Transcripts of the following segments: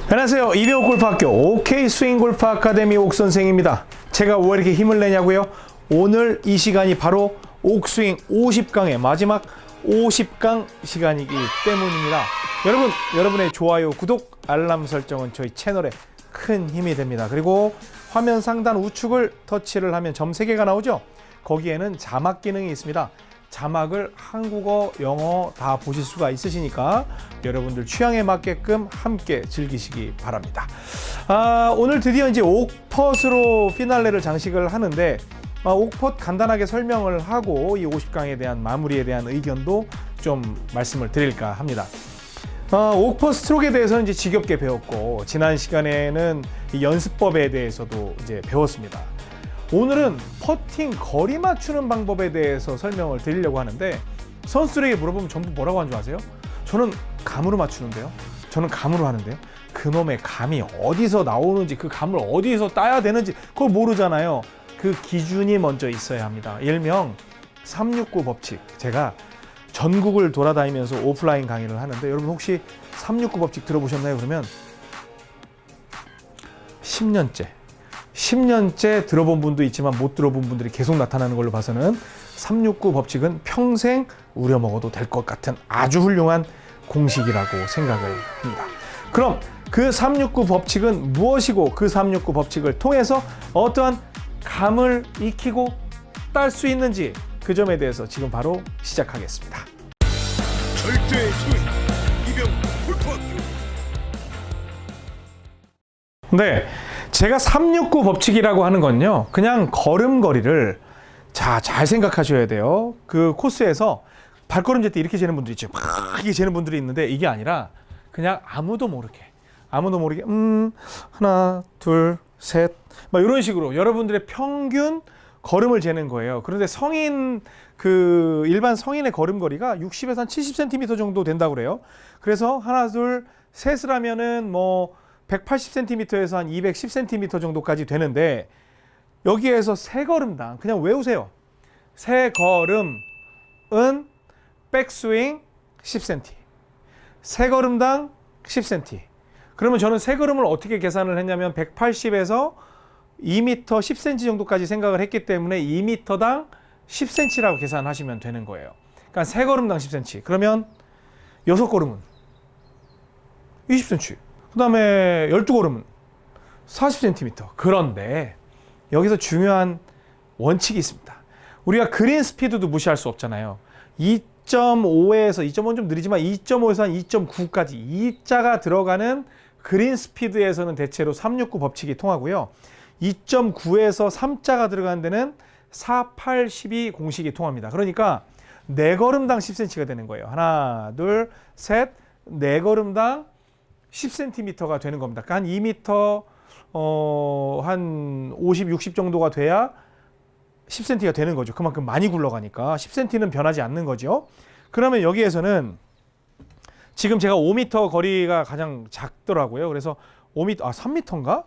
안녕하세요. 이병옥 골프학교 OK 스윙 골프 아카데미 옥 선생입니다. 제가 왜 이렇게 힘을 내냐고요? 오늘 이 시간이 바로 옥스윙 50강의 마지막 50강 시간이기 때문입니다. 여러분의 좋아요, 구독, 알람 설정은 저희 채널에 큰 힘이 됩니다. 그리고 화면 상단 우측을 터치를 하면 점 3개가 나오죠? 거기에는 자막 기능이 있습니다. 자막을 한국어, 영어 다 보실 수가 있으시니까 여러분들 취향에 맞게끔 함께 즐기시기 바랍니다. 오늘 드디어 이제 옥펫으로 피날레를 장식을 하는데 옥펫 간단하게 설명을 하고 이 50강에 대한 마무리에 대한 의견도 좀 말씀을 드릴까 합니다. 옥펫 스트로크에 대해서는 이제 지겹게 배웠고 지난 시간에는 이 연습법에 대해서도 이제 배웠습니다. 오늘은 퍼팅 거리 맞추는 방법에 대해서 설명을 드리려고 하는데 선수들에게 물어보면 전부 뭐라고 하는 줄 아세요? 저는 감으로 맞추는데요. 저는 감으로 하는데요. 그놈의 감이 어디서 나오는지 그 감을 어디서 따야 되는지 그걸 모르잖아요. 그 기준이 먼저 있어야 합니다. 일명 369 법칙. 제가 전국을 돌아다니면서 오프라인 강의를 하는데 여러분 혹시 369 법칙 들어보셨나요? 그러면 10년째 들어본 분도 있지만 못 들어본 분들이 계속 나타나는 걸로 봐서는 369 법칙은 평생 우려먹어도 될 것 같은 아주 훌륭한 공식이라고 생각을 합니다. 그럼 그 369 법칙은 무엇이고 그 369 법칙을 통해서 어떠한 감을 익히고 딸 수 있는지 그 점에 대해서 지금 바로 시작하겠습니다. 절대 스윙 이병 골프학교. 네, 제가 369 법칙이라고 하는 건요, 그냥 걸음걸이를 잘 생각하셔야 돼요. 그 코스에서 발걸음 잴 때 이렇게 재는 분들이 있죠. 막 이렇게 재는 분들이 있는데 이게 아니라 그냥 아무도 모르게 하나 둘 셋 막 이런 식으로 여러분들의 평균 걸음을 재는 거예요. 그런데 일반 성인의 걸음걸이가 60에서 한 70cm 정도 된다고 그래요. 그래서 하나 둘 셋을 하면은 뭐 180cm에서 한 210cm 정도까지 되는데 여기에서 세 걸음당 그냥 외우세요. 세 걸음은 백스윙 10cm. 세 걸음당 10cm. 그러면 저는 세 걸음을 어떻게 계산을 했냐면 180에서 2m 10cm 정도까지 생각을 했기 때문에 2m당 10cm라고 계산하시면 되는 거예요. 그러니까 세 걸음당 10cm. 그러면 6걸음은 20cm. 그 다음에 12걸음은 40cm. 그런데 여기서 중요한 원칙이 있습니다. 우리가 그린 스피드도 무시할 수 없잖아요. 2.5에서 2.5는 좀 느리지만 2.5에서 한 2.9까지 2자가 들어가는 그린 스피드에서는 대체로 369 법칙이 통하고요. 2.9에서 3자가 들어가는 데는 4, 8, 12 공식이 통합니다. 그러니까 4걸음당 10cm가 되는 거예요. 하나, 둘, 셋, 4걸음당 10cm가 되는 겁니다. 그러니까 한 2m, 한 50, 60 정도가 돼야 10cm가 되는 거죠. 그만큼 많이 굴러가니까 10cm는 변하지 않는 거죠. 그러면 여기에서는 지금 제가 5m 거리가 가장 작더라고요. 그래서 5m, 3m인가?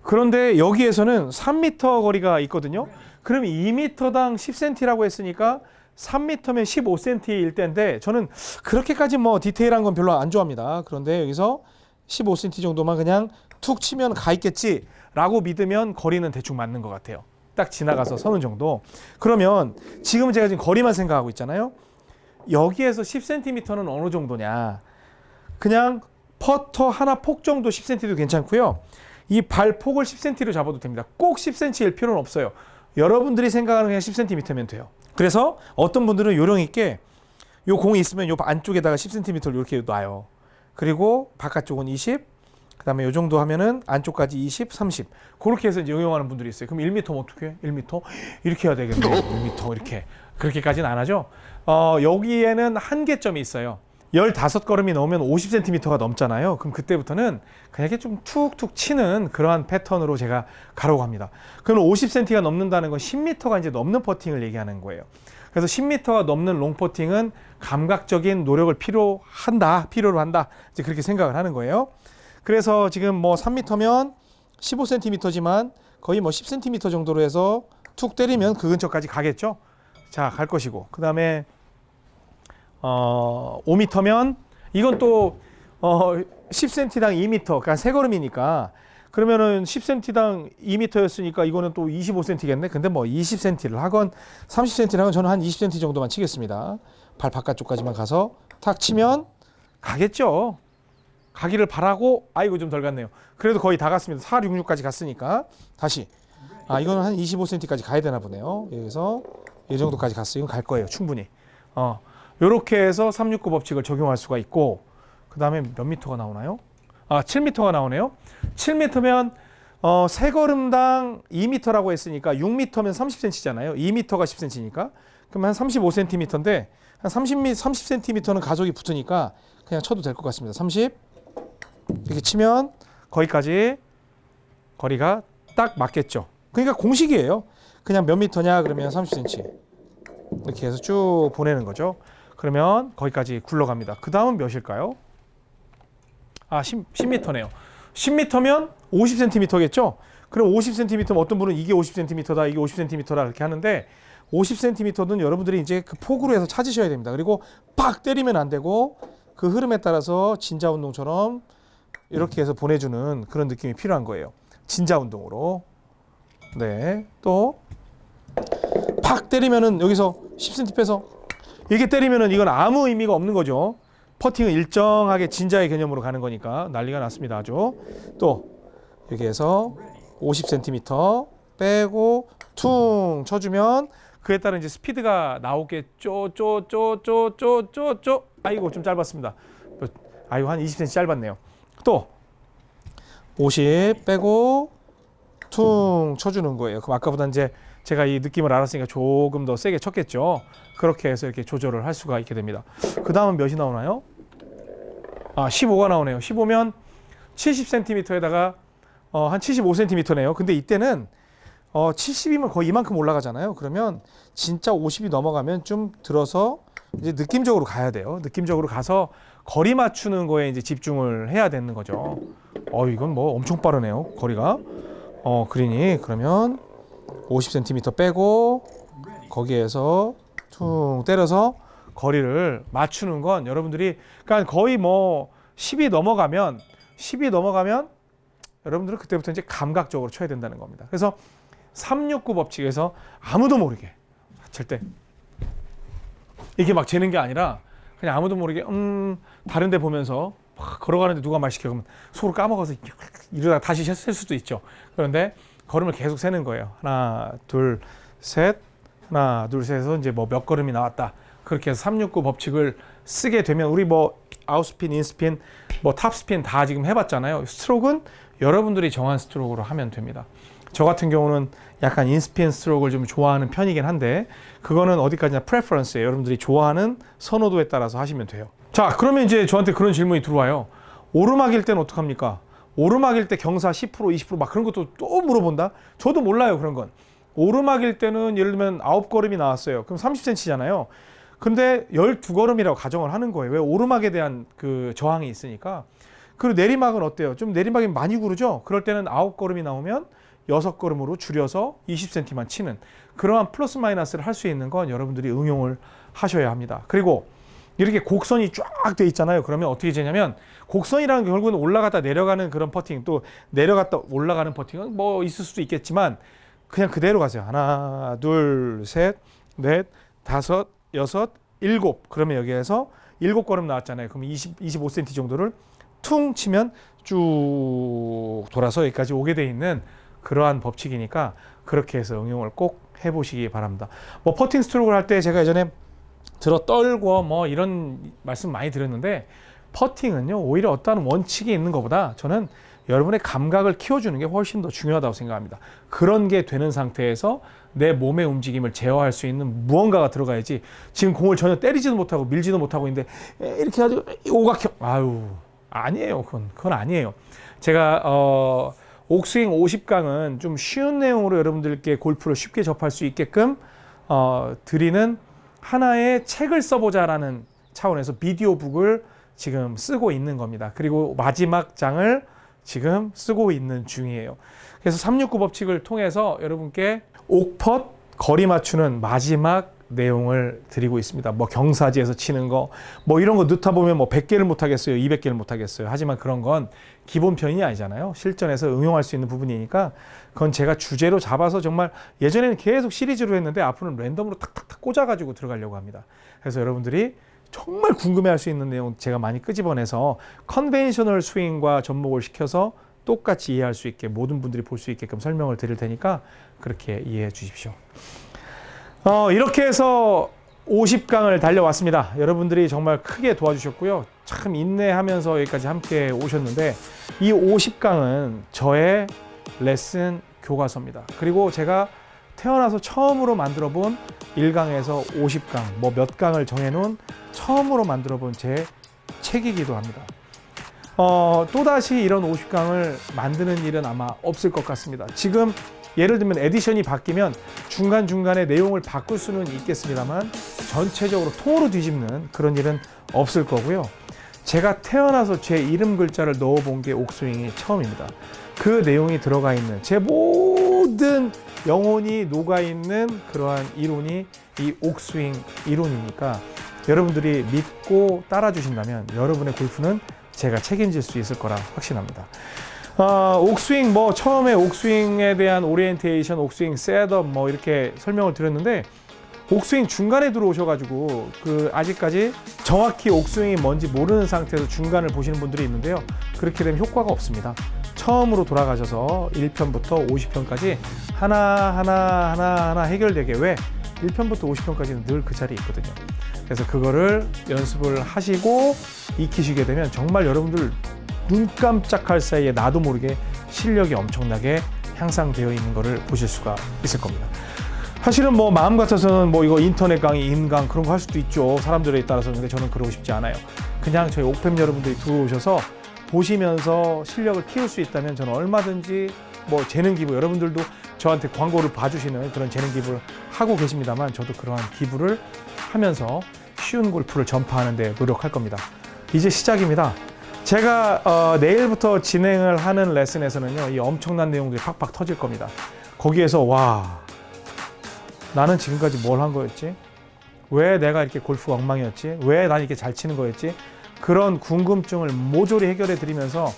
그런데 여기에서는 3m 거리가 있거든요. 그러면 2m당 10cm라고 했으니까 3m면 15cm일 때인데 저는 그렇게까지 뭐 디테일한 건 별로 안 좋아합니다. 그런데 여기서 15cm 정도만 그냥 툭 치면 가 있겠지라고 믿으면 거리는 대충 맞는 것 같아요. 딱 지나가서 서는 정도. 그러면 지금 제가 지금 거리만 생각하고 있잖아요. 여기에서 10cm는 어느 정도냐. 그냥 퍼터 하나 폭 정도 10cm도 괜찮고요. 이 발폭을 10cm로 잡아도 됩니다. 꼭 10cm일 필요는 없어요. 여러분들이 생각하는 그냥 10cm면 돼요. 그래서 어떤 분들은 요령 있게 요 공이 있으면 요 안쪽에다가 10cm를 이렇게 놔요. 그리고 바깥쪽은 20, 그 다음에 요 정도 하면은 안쪽까지 20, 30. 그렇게 해서 이제 응용하는 분들이 있어요. 그럼 1m면 어떻게 해? 1m? 이렇게 해야 되겠네요. 1m 이렇게. 그렇게까지는 안 하죠. 여기에는 한계점이 있어요. 15걸음이 넘으면 50cm가 넘잖아요. 그럼 그때부터는 그냥 이렇게 좀 툭툭 치는 그러한 패턴으로 제가 가려고 합니다. 그럼 50cm가 넘는다는 건 10m가 이제 넘는 퍼팅을 얘기하는 거예요. 그래서 10m가 넘는 롱 퍼팅은 감각적인 노력을 필요로 한다. 이제 그렇게 생각을 하는 거예요. 그래서 지금 뭐 3m면 15cm지만 거의 뭐 10cm 정도로 해서 툭 때리면 그 근처까지 가겠죠. 자, 갈 것이고. 그 다음에 5m면 이건 또 10cm당 2m, 그러니까 세 걸음이니까 그러면은 10cm당 2m였으니까 이거는 또 25cm겠네. 근데 뭐 20cm를 하건 30cm를 하건 저는 한 20cm 정도만 치겠습니다. 발 바깥쪽까지만 가서 탁 치면 가겠죠. 가기를 바라고 아이고 좀 덜 갔네요. 그래도 거의 다 갔습니다. 466까지 갔으니까 다시 이거는 한 25cm까지 가야 되나 보네요. 여기서 이 정도까지 갔어요. 이건 갈 거예요. 충분히. 요렇게 해서 369 법칙을 적용할 수가 있고 그 다음에 몇 미터가 나오나요? 7m가 나오네요. 7m면 세 걸음당 2m라고 했으니까 6m면 30cm잖아요. 2m가 10cm니까. 그럼 한 35cm인데 한 30cm는 가속이 붙으니까 그냥 쳐도 될 것 같습니다. 30 이렇게 치면 거기까지 거리가 딱 맞겠죠. 그러니까 공식이에요. 그냥 몇 미터냐 그러면 30cm 이렇게 해서 쭉 보내는 거죠. 그러면 거기까지 굴러갑니다. 그 다음은 몇일까요? 10m네요. 10m면 50cm겠죠? 그럼 50cm면 어떤 분은 이게 50cm다, 이게 50cm다 이렇게 하는데 50cm는 여러분들이 이제 그 폭으로 해서 찾으셔야 됩니다. 그리고 팍 때리면 안 되고 그 흐름에 따라서 진자 운동처럼 이렇게 해서 보내주는 그런 느낌이 필요한 거예요. 진자 운동으로. 네. 또 팍 때리면은 여기서 10cm 빼서 이렇게 때리면은 이건 아무 의미가 없는 거죠. 퍼팅은 일정하게 진자의 개념으로 가는 거니까 난리가 났습니다. 아주. 또 이렇게 해서 50cm 빼고 퉁 쳐주면 그에 따른 이제 스피드가 나오겠죠. 쪼. 아이고 좀 짧았습니다. 아이고 한 20cm 짧았네요. 또 50 빼고 퉁 쳐주는 거예요. 그럼 아까보다 이제 제가 이 느낌을 알았으니까 조금 더 세게 쳤겠죠. 그렇게 해서 이렇게 조절을 할 수가 있게 됩니다. 그 다음은 몇이 나오나요? 15가 나오네요. 15면 70cm에다가 한 75cm네요. 근데 이때는 70이면 거의 이만큼 올라가잖아요. 그러면 진짜 50이 넘어가면 좀 들어서 이제 느낌적으로 가야 돼요. 느낌적으로 가서 거리 맞추는 거에 이제 집중을 해야 되는 거죠. 이건 뭐 엄청 빠르네요. 거리가. 그린이 그러면 50cm 빼고 거기에서 퉁 때려서 거리를 맞추는 건 여러분들이 그러니까 거의 뭐 10이 넘어가면 여러분들은 그때부터 이제 감각적으로 쳐야 된다는 겁니다. 그래서 369 법칙에서 아무도 모르게 절대 이게 막 재는 게 아니라 그냥 아무도 모르게 다른 데 보면서 막 걸어가는데 누가 말 시켜 그러면 속으로 까먹어서 이러다가 다시 셀 수도 있죠. 그런데 걸음을 계속 세는 거예요. 하나, 둘, 셋. 하나, 둘, 셋 해서 이제 뭐 몇 걸음이 나왔다. 그렇게 해서 369 법칙을 쓰게 되면 우리 뭐 아웃스핀, 인스핀, 뭐 탑스핀 다 지금 해봤잖아요. 스트로크는 여러분들이 정한 스트로크로 하면 됩니다. 저 같은 경우는 약간 인스핀 스트로크를 좀 좋아하는 편이긴 한데 그거는 어디까지나 프레퍼런스예요. 여러분들이 좋아하는 선호도에 따라서 하시면 돼요. 자, 그러면 이제 저한테 그런 질문이 들어와요. 오르막일 때는 어떡합니까? 오르막일 때 경사 10%, 20% 그런 것도 또 물어본다? 저도 몰라요, 그런 건. 오르막일 때는 예를 들면 9걸음이 나왔어요. 그럼 30cm잖아요. 근데 12걸음이라고 가정을 하는 거예요. 왜? 오르막에 대한 그 저항이 있으니까. 그리고 내리막은 어때요? 좀 내리막이 많이 구르죠? 그럴 때는 9걸음이 나오면 6걸음으로 줄여서 20cm만 치는 그러한 플러스 마이너스를 할 수 있는 건 여러분들이 응용을 하셔야 합니다. 그리고 이렇게 곡선이 쫙 돼 있잖아요. 그러면 어떻게 되냐면 곡선이라는 게 결국은 올라갔다 내려가는 그런 퍼팅 또 내려갔다 올라가는 퍼팅은 뭐 있을 수도 있겠지만 그냥 그대로 가세요. 하나, 둘, 셋, 넷, 다섯, 여섯, 일곱. 그러면 여기에서 7걸음 나왔잖아요. 그럼 25cm 정도를 퉁 치면 쭉 돌아서 여기까지 오게 돼 있는 그러한 법칙이니까 그렇게 해서 응용을 꼭 해보시기 바랍니다. 뭐 퍼팅 스트로크를 할 때 제가 예전에 들어 떨고 뭐 이런 말씀 많이 드렸는데 퍼팅은요 오히려 어떠한 원칙이 있는 것보다 저는 여러분의 감각을 키워주는 게 훨씬 더 중요하다고 생각합니다. 그런 게 되는 상태에서 내 몸의 움직임을 제어할 수 있는 무언가가 들어가야지 지금 공을 전혀 때리지도 못하고 밀지도 못하고 있는데 이렇게 해가지고 오각형 아니에요. 그건 아니에요. 제가 옥스윙 50강은 좀 쉬운 내용으로 여러분들께 골프를 쉽게 접할 수 있게끔 드리는 하나의 책을 써보자라는 차원에서 비디오북을 지금 쓰고 있는 겁니다. 그리고 마지막 장을 지금 쓰고 있는 중이에요. 그래서 369 법칙을 통해서 여러분께 옥펫 거리 맞추는 마지막 내용을 드리고 있습니다. 뭐 경사지에서 치는 거, 뭐 이런 거 넣다 보면 뭐 100개를 못 하겠어요, 200개를 못 하겠어요. 하지만 그런 건 기본 편이 아니잖아요. 실전에서 응용할 수 있는 부분이니까 그건 제가 주제로 잡아서 정말 예전에는 계속 시리즈로 했는데 앞으로는 랜덤으로 탁탁탁 꽂아가지고 들어가려고 합니다. 그래서 여러분들이 정말 궁금해할 수 있는 내용 제가 많이 끄집어내서 컨벤셔널 스윙과 접목을 시켜서 똑같이 이해할 수 있게 모든 분들이 볼 수 있게끔 설명을 드릴 테니까 그렇게 이해해 주십시오. 이렇게 해서 50강을 달려왔습니다. 여러분들이 정말 크게 도와주셨고요. 참 인내하면서 여기까지 함께 오셨는데 이 50강은 저의 레슨 교과서입니다. 그리고 제가 태어나서 처음으로 만들어 본 1강에서 50강, 뭐 몇 강을 정해놓은 처음으로 만들어 본 제 책이기도 합니다. 또다시 이런 50강을 만드는 일은 아마 없을 것 같습니다. 지금 예를 들면 에디션이 바뀌면 중간중간에 내용을 바꿀 수는 있겠습니다만 전체적으로 통으로 뒤집는 그런 일은 없을 거고요. 제가 태어나서 제 이름 글자를 넣어본 게 옥스윙이 처음입니다. 그 내용이 들어가 있는 제 모든 영혼이 녹아있는 그러한 이론이 이 옥스윙 이론이니까 여러분들이 믿고 따라주신다면 여러분의 골프는 제가 책임질 수 있을 거라 확신합니다. 옥스윙 뭐 처음에 옥스윙에 대한 오리엔테이션, 옥스윙 셋업 뭐 이렇게 설명을 드렸는데 옥스윙 중간에 들어오셔가지고 아직까지 정확히 옥스윙이 뭔지 모르는 상태에서 중간을 보시는 분들이 있는데요. 그렇게 되면 효과가 없습니다. 처음으로 돌아가셔서 1편부터 50편까지 하나 해결되게 왜 1편부터 50편까지는 늘 그 자리에 있거든요. 그래서 그거를 연습을 하시고 익히시게 되면 정말 여러분들 눈 깜짝할 사이에 나도 모르게 실력이 엄청나게 향상되어 있는 것을 보실 수가 있을 겁니다. 사실은 뭐 마음 같아서는 뭐 이거 인터넷 강의, 인강 그런 거 할 수도 있죠. 사람들에 따라서. 근데 저는 그러고 싶지 않아요. 그냥 저희 옥팸 여러분들이 들어오셔서 보시면서 실력을 키울 수 있다면 저는 얼마든지 뭐 재능 기부, 여러분들도 저한테 광고를 봐주시는 그런 재능 기부를 하고 계십니다만 저도 그러한 기부를 하면서 쉬운 골프를 전파하는 데 노력할 겁니다. 이제 시작입니다. 제가 내일부터 진행을 하는 레슨에서는요, 이 엄청난 내용들이 팍팍 터질 겁니다. 거기에서 와, 나는 지금까지 뭘 한 거였지? 왜 내가 이렇게 골프가 엉망이었지? 왜 난 이렇게 잘 치는 거였지? 그런 궁금증을 모조리 해결해 드리면서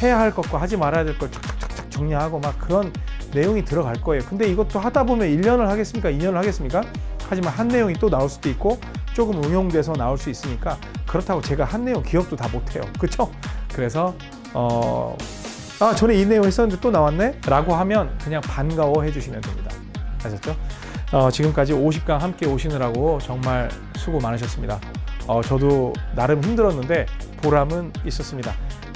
해야 할 것과 하지 말아야 될 걸 착착착착 정리하고 막 그런 내용이 들어갈 거예요. 근데 이것도 하다 보면 1년을 하겠습니까? 2년을 하겠습니까? 하지만 한 내용이 또 나올 수도 있고 조금 응용돼서 나올 수 있으니까 그렇다고 제가 한 내용 기억도 다 못해요. 그렇죠? 그래서 전에 이 내용 했었는데 또 나왔네? 라고 하면 그냥 반가워해 주시면 됩니다. 아셨죠? 지금까지 50강 함께 오시느라고 정말 수고 많으셨습니다. 저도 나름 힘들었는데 보람은 있었습니다.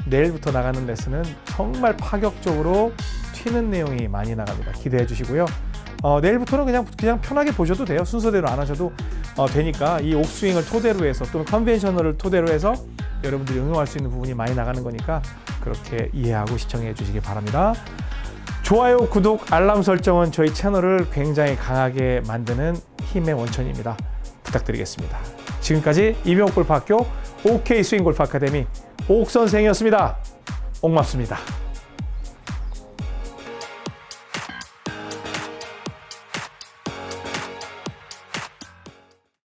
내일부터 나가는 레슨은 정말 파격적으로 튀는 내용이 많이 나갑니다. 기대해 주시고요. 내일부터는 그냥 편하게 보셔도 돼요. 순서대로 안 하셔도 되니까 이 옥스윙을 토대로 해서 또는 컨벤셔널을 토대로 해서 여러분들이 응용할 수 있는 부분이 많이 나가는 거니까 그렇게 이해하고 시청해 주시기 바랍니다. 좋아요, 구독, 알람 설정은 저희 채널을 굉장히 강하게 만드는 힘의 원천입니다. 부탁드리겠습니다. 지금까지 이병옥 골프학교 OK 스윙 골프 아카데미 옥 선생이었습니다. 옥맙습니다.